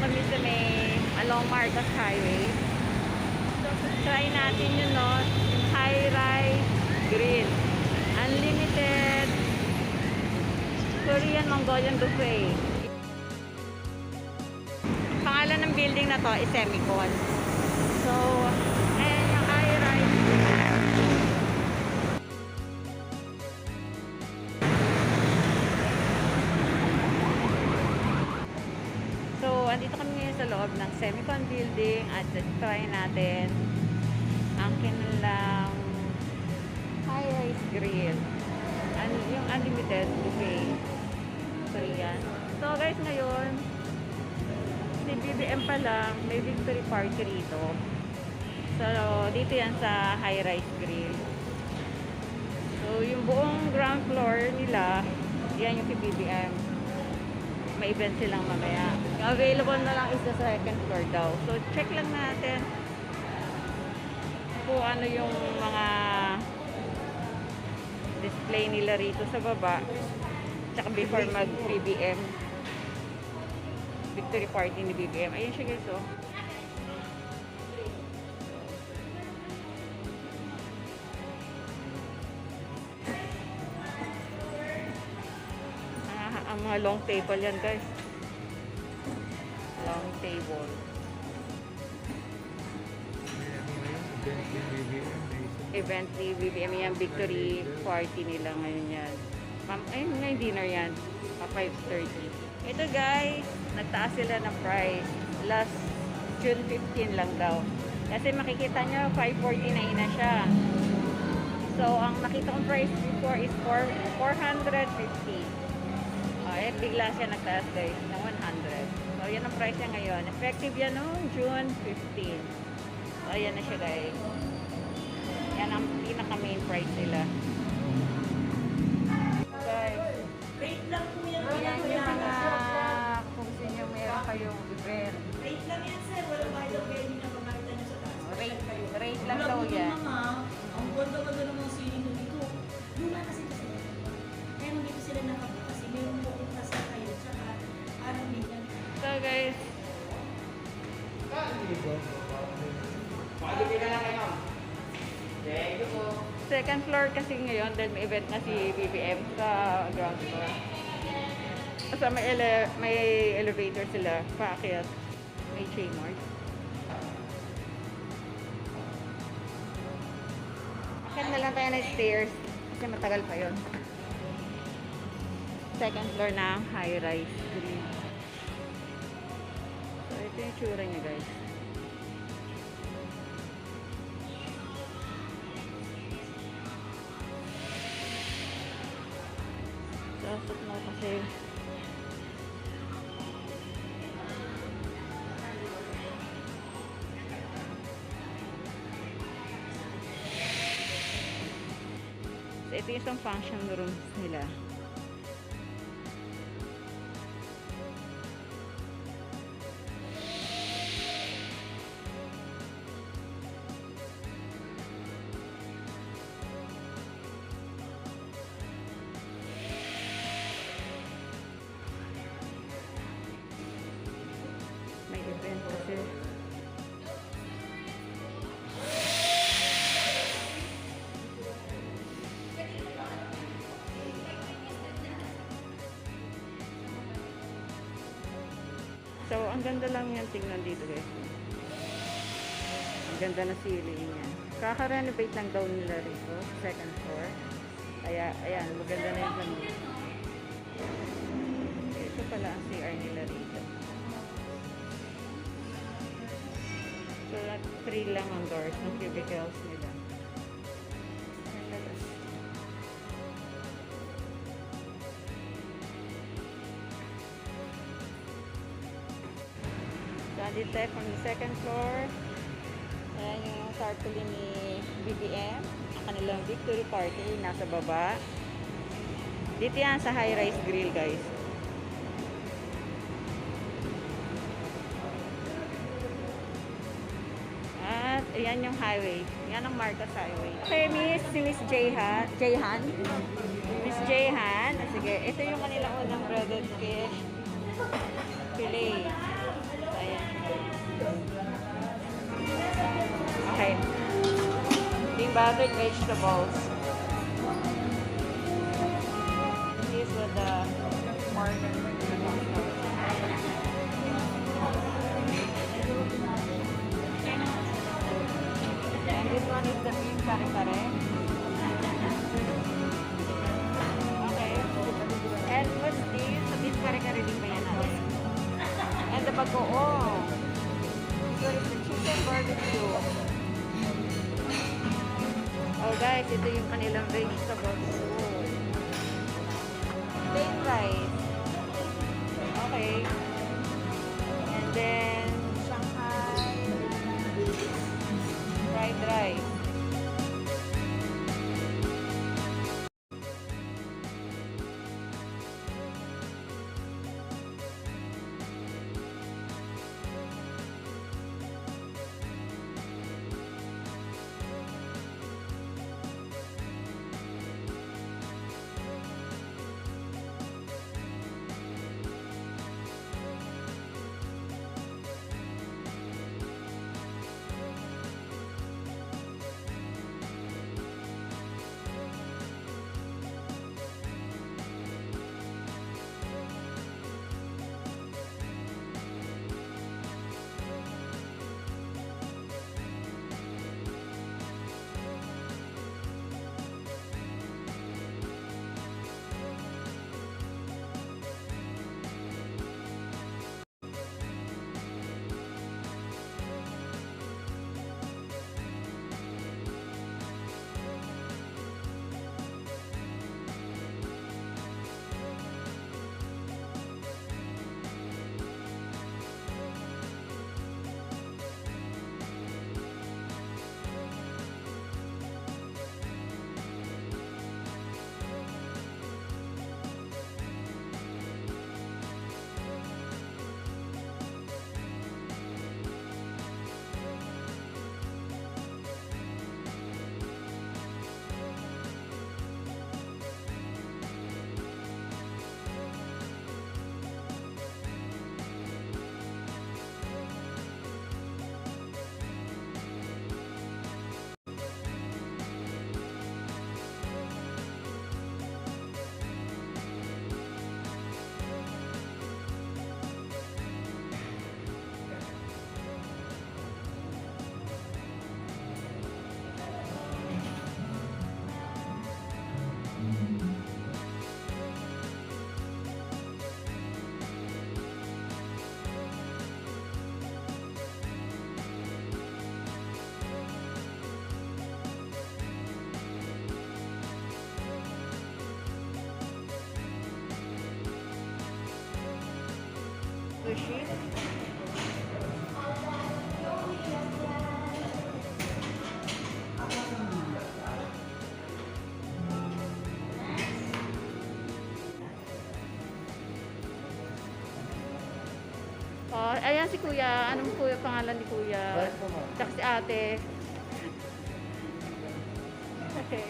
kami sa may along Marcos Highway. So, try natin yun, no? Yung high-rise grill. Unlimited Korean Mongolian buffet. Pangalan ng building na to is Semicon. So, ayan yung high-rise grill. So, andito kami ngayon sa loob ng Semicon building at try natin ang kanilang high-rise grill. Yung unlimited buffet. So, yan. So, guys, ngayon, si BBM pa lang, may victory party rito. So, dito yan sa high-rise grill. So, yung buong ground floor nila, yan yung si BBM. May event silang mamaya. Yung available na lang is sa second floor daw. So, check lang natin kung ano yung mga display nila rito sa baba. Tsaka before mag-BBM. Victory party ni BBM. Ayun siya guys, oh. Ang mga long table yan guys. Long table. Event ni BBM yan. Victory party nila ngayon yan. Ayun nga yung dinner yan. 5:30. Ito guys, nagtaas sila ng price. Last June 15 lang daw. Kasi makikita nyo, 549 na siya. So, ang nakita kong price before is 450. Eh, bigla siya nagtaas guys ng 100. So, yan ang price niya ngayon. Effective yan noong June 15. So, ayan na siya guys. Yan ang pinaka main price nila. Guys, Rate lang po yan. yan yung mga kung sino meron kayong event. Rate lang yan, sir. Wala ba daw pwede na pagkakita nyo sa taas? Rate lang daw Wala yan. po naman, ang ganda-ganda ng mga siling ko dito. Luma kasi. Pero dito sila nakabuka kasi meron po kung nasa kayo. Tsaka parang ganyan. So guys, second floor kasi ngayon dahil may event na si BBM sa ground floor. Kasi may elevator sila paakyat. May chain mark. Akyat na lang tayo ng stairs kasi matagal pa yon. Second floor na high-rise green. So ito yung tsura niya guys. Sasot mo kasi so ito yung isang function rooms nila. May event kasi. So, ang ganda lang yan tingnan dito guys. Ang ganda na ceiling niya. Kaka-renovate lang daw nila rito. Second floor. Kaya, ayan, maganda na yung ganda. Ito pala ang CR nila rito. So, 3 lang ang doors ng cubicles nila. So, dito tayo from the second floor. Ayan yung tarpaulin ni BBM. Ang kanilang victory party nasa baba. Dito yan sa high-rise grill guys. At ayan yung highway. Yan ang Marcos Highway. Okay, si Miss Jayhan. Miss Jayhan. Sige, ito yung kanilang unang breaded fish fillet. Slathered vegetables. These were the order. And this one is the beef kare-kare. Okay. And what's this? The beef kare-kare din ba yan natin? And the bagoong. This one is the chicken barbecue. Oh guys, ito yung kanilang vegetables. Oh. Plain rice. Okay. And then, Shanghai fried rice. Sushi. Oh, ayan si Kuya. Anong kuya pangalan ni Kuya? Bakit po, ma'am? Tsaka si Ate. Okay.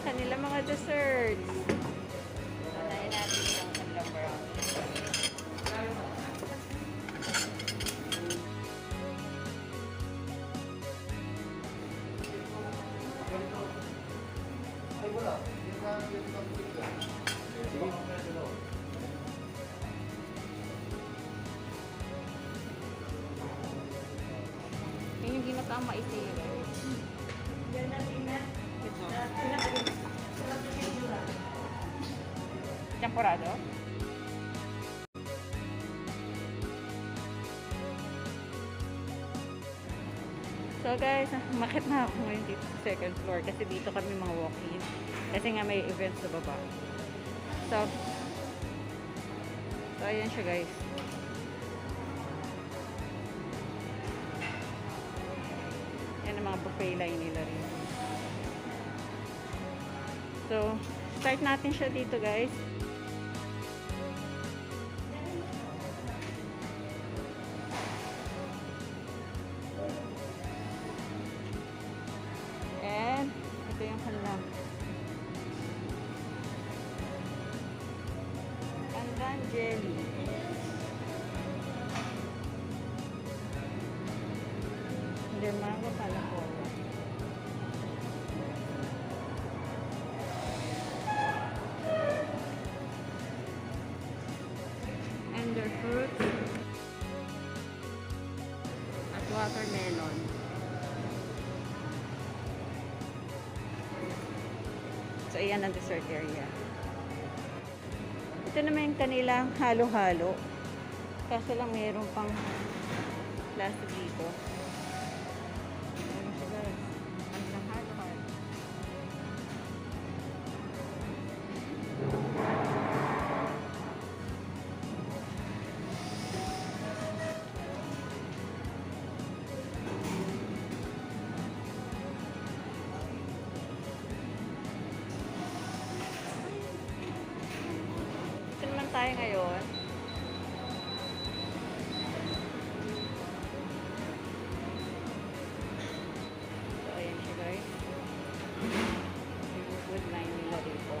kanila mga desserts. Unahin natin yung kanilang brownie. Yun yung ginataang maisira. Yan natin na. Ito. Sarap na pintura. Temporado? So guys, umakit na ako ngayon dito sa second floor kasi dito kami mga walk-in. Kasi nga may event sa baba. So ayan siya guys. Yan ang mga buffet line nila rin. So, start natin siya dito guys. And, ito yung kanilang pandan jelly. Hindi, mango pala ko. And their fruits at watermelon. So, ayan ang dessert area. Ito naman yung kanilang halo-halo. Kaso lang mayroon pang plastic dito. Ayan siya guys. Ang lang halo-halo. Ito naman tayo ngayon. So, ayan siya guys. Yung food line nila dito.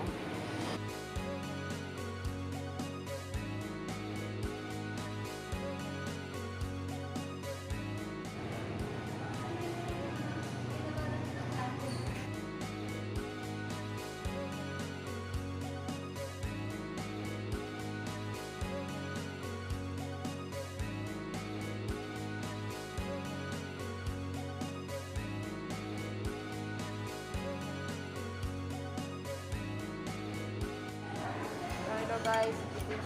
So, ito guys, ito yung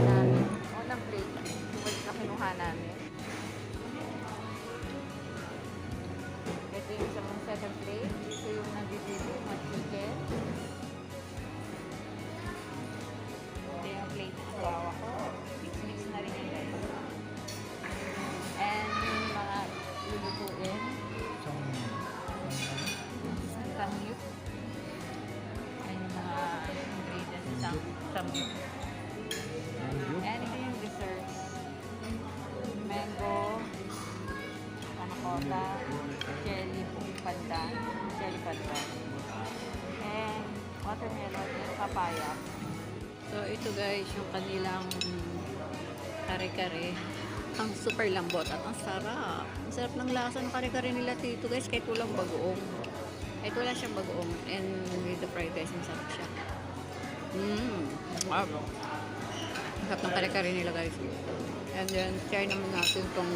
namin. Unang plate. Yung na kinuha namin. Ito yung sa second plate. Ito yung nag-deliver, mga chicken. Ito yung plate ng asawa ko. Mix-mix na rin yun guys. And yung mga lulutuin. Samyup. Ayan yung mga ingredients ng samyup. And ito yung desserts. Mango, panakota, jelly pandan, and watermelon and papaya. So ito guys, yung kanilang kare-kare. Ang super lambot at ang sarap. Ang sarap ng lasa ng kare-kare nila dito guys, kahit walang bagoong. Kahit wala siyang bagoong. And with the fried rice, masarap siya. Wow. Ang sarap ng kare-kare nila guys. And then, try naman natin tong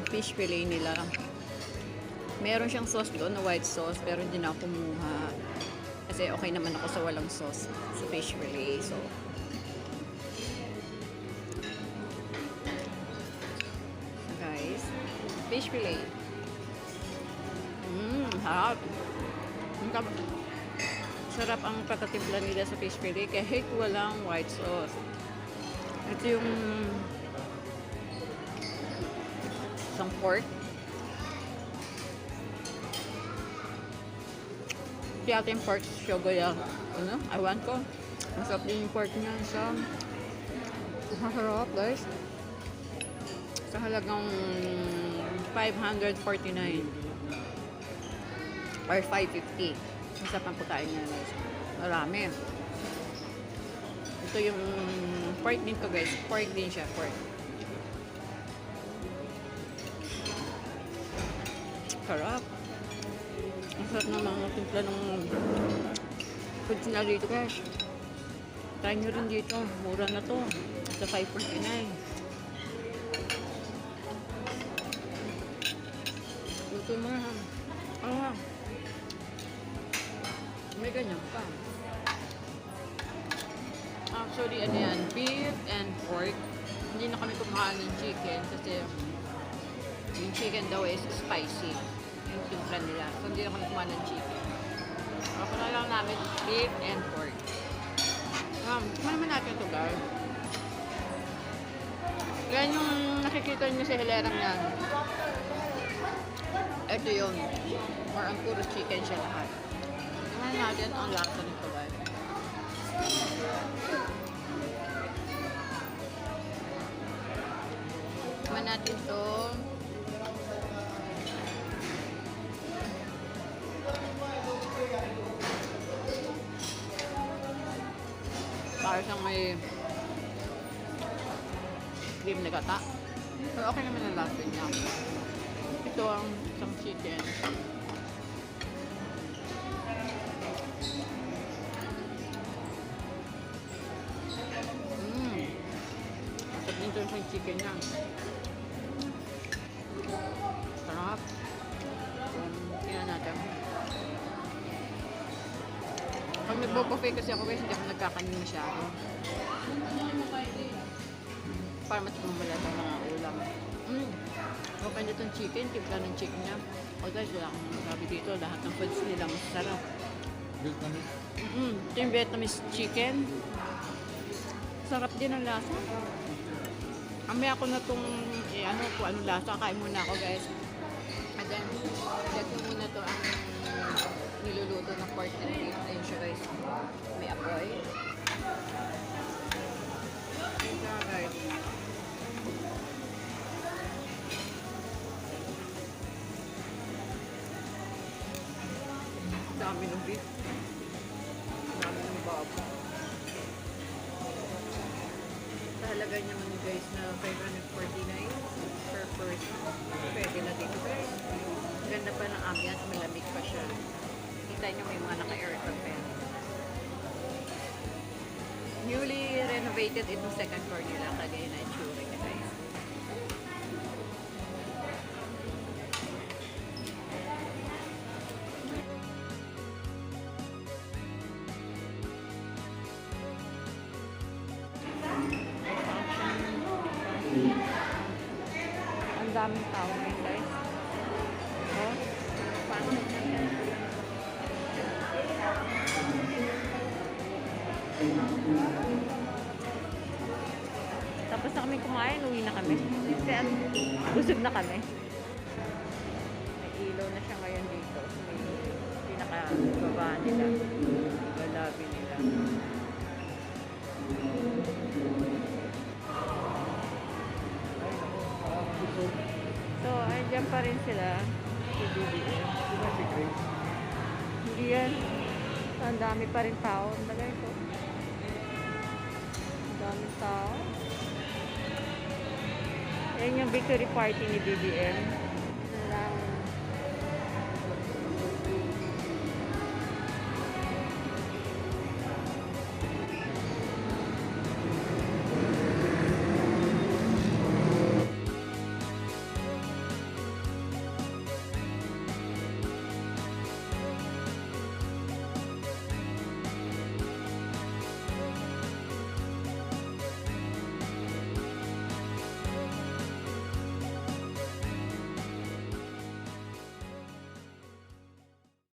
fish fillet nila. Meron siyang sauce doon na white sauce, pero hindi na ako kumuha. Kasi okay naman ako sa walang sauce sa fish fillet. So, guys, fish fillet. Harap. Sarap ang pagkatimpla nila sa fish fillet kahit walang white sauce. Ito yung isang pork. Si ating pork shogoya. Ano? Ewan ko. Masarap din yung pork niya. So, masarap guys. Sa halagang 549 or 550. Isa pang pagkain niya guys. Marami. Ito yung pork din to guys. Pork din siya. Pork. Sarap. Ang sarap ng mga timpla ng foods na dito guys. Try nyo rin dito. Mura na to. Sa 549. Luto mo na ha. Ah. May ganyan pa. Actually, ano yan, beef and pork. Hindi na kami kumakain ng chicken kasi yung chicken daw is spicy. Yung timpla nila. So, hindi na kami kumain ng chicken. Okay na lang namin beef and pork. Kumain naman natin ito guys. Yan yung nakikita nyo sa hilerang yan. Ito yun. Or ang puro chicken siya lahat. Tingnan natin ang lasa nito guys. Tingnan natin ito. Para siyang may cream na gata. Pero okay naman ang lasa niya. Ito ang isang chicken. Sarap din ito yung chicken niya. Sarap. Tingnan natin. Pag nagbo-buffet kasi ako guys, hindi ako nagkakanin masyado. Para mas bumala sa mga ulam. Okay na itong chicken, timpla ng chicken niya. O guys, wala akong masabi dito. Lahat ng foods nila masarap. Vietnamese. Ito yung Vietnamese chicken. Sarap din ang lasa. Amaya ako na itong, ano po, anong lasa. Kain muna ako guys. And then, check nyo muna ito ang niluluto ng pork and beef. Ayun siya guys. May apoy. Ayun siya guys. Dami ng beef. Dami ng babo. Sa halaga niya man guys na 549 per person. Pwede na dito guys. Ganda pa ng ambiance, malamig pa siya. Kita nyo may mga naka-aircon pa yan. Newly renovated itong second floor nila. Kagaya na itsura niya guys. Ang daming tao ngayon guys. Oh, paano natin? Tapos na kami kumain, uwi na kami. Kasi busog na kami. May ilaw na siya ngayon dito. May pinaka-baba nila. Galabi nila. So, andyan pa rin sila. Hindi yan. Ang dami pa rin tao. Ang bagay ko. Ang daming tao. Yan yung victory party ni BBM. Lang